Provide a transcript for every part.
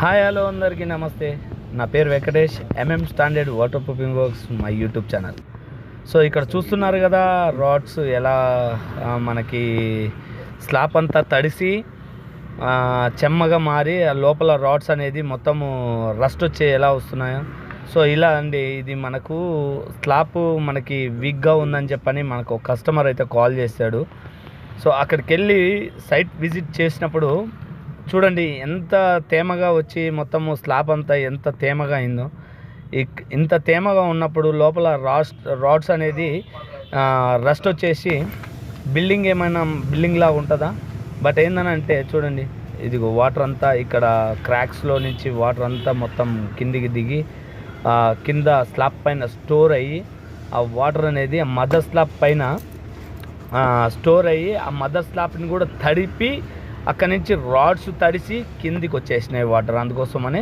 Hi hello అందరికీ నమస్తే. నా పేరు Venkatesh, standard water proofing works my YouTube channel. So ఇక్కడ చూస్తున్నారు కదా, రాడ్స్ ఎలా మనకి స్లాబ్ అంతా తడిసి చెమ్మగా మారి ఆ లోపల రాడ్స్ అనేది మొత్తము రస్ట్ వచ్చే ఎలా వస్తున్నాయో. సో ఇలా అండి, ఇది మనకు స్లాబ్ మనకి వీక్గా ఉందని చెప్పని మనకు ఒక కస్టమర్ అయితే కాల్ చేశాడు. సో అక్కడికి వెళ్ళి సైట్ విజిట్ చేసినప్పుడు చూడండి ఎంత తేమగా వచ్చి మొత్తము స్లాబ్ అంతా ఎంత తేమగా అయిందో. ఇంత తేమగా ఉన్నప్పుడు లోపల రాడ్స్ అనేది రస్ట్ వచ్చేసి బిల్డింగ్ లాగా ఉంటుందా? బట్ ఏందనంటే చూడండి, ఇదిగో వాటర్ అంతా ఇక్కడ క్రాక్స్లో నుంచి వాటర్ అంతా మొత్తం కిందికి దిగి కింద స్లాబ్ పైన స్టోర్ అయ్యి ఆ వాటర్ అనేది ఆ మదర్ స్లాబ్ పైన స్టోర్ అయ్యి ఆ మదర్ స్లాబ్ని కూడా తడిపి అక్కడి నుంచి రాడ్స్ తడిసి కిందికి వచ్చేసినాయి వాటర్. అందుకోసమని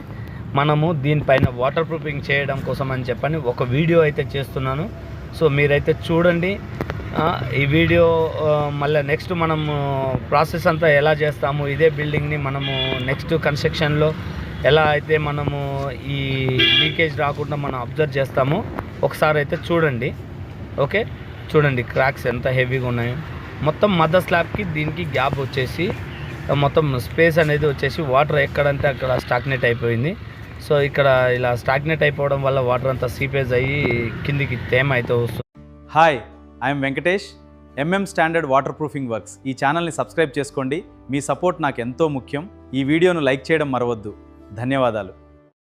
మనము దీనిపైన వాటర్ ప్రూఫింగ్ చేయడం కోసం అని చెప్పని ఒక వీడియో అయితే చేస్తున్నాను. సో మీరైతే చూడండి ఈ వీడియో. మళ్ళీ నెక్స్ట్ మనము ప్రాసెస్ అంతా ఎలా చేస్తాము, ఇదే బిల్డింగ్ని మనము నెక్స్ట్ కన్స్ట్రక్షన్లో ఎలా అయితే మనము ఈ లీకేజ్ రాకుండా మనం అబ్జర్వ్ చేస్తామో ఒకసారి అయితే చూడండి. ఓకే, చూడండి క్రాక్స్ ఎంత హెవీగా ఉన్నాయో. మొత్తం మదర్ స్లాబ్కి దీనికి గ్యాప్ వచ్చేసి మొత్తం స్పేస్ అనేది వచ్చేసి వాటర్ ఎక్కడంటే అక్కడ స్టాగ్నేట్ అయిపోయింది. సో ఇక్కడ ఇలా స్టాగ్నేట్ అయిపోవడం వల్ల వాటర్ అంతా సీపేజ్ అయ్యి కిందికి తేమ అయితే వస్తుంది. Hi, I'm Venkatesh, standard water proofing works. ఈ ఛానల్ని సబ్స్క్రైబ్ చేసుకోండి. మీ సపోర్ట్ నాకు ఎంతో ముఖ్యం. ఈ వీడియోను లైక్ చేయడం మరవద్దు. ధన్యవాదాలు.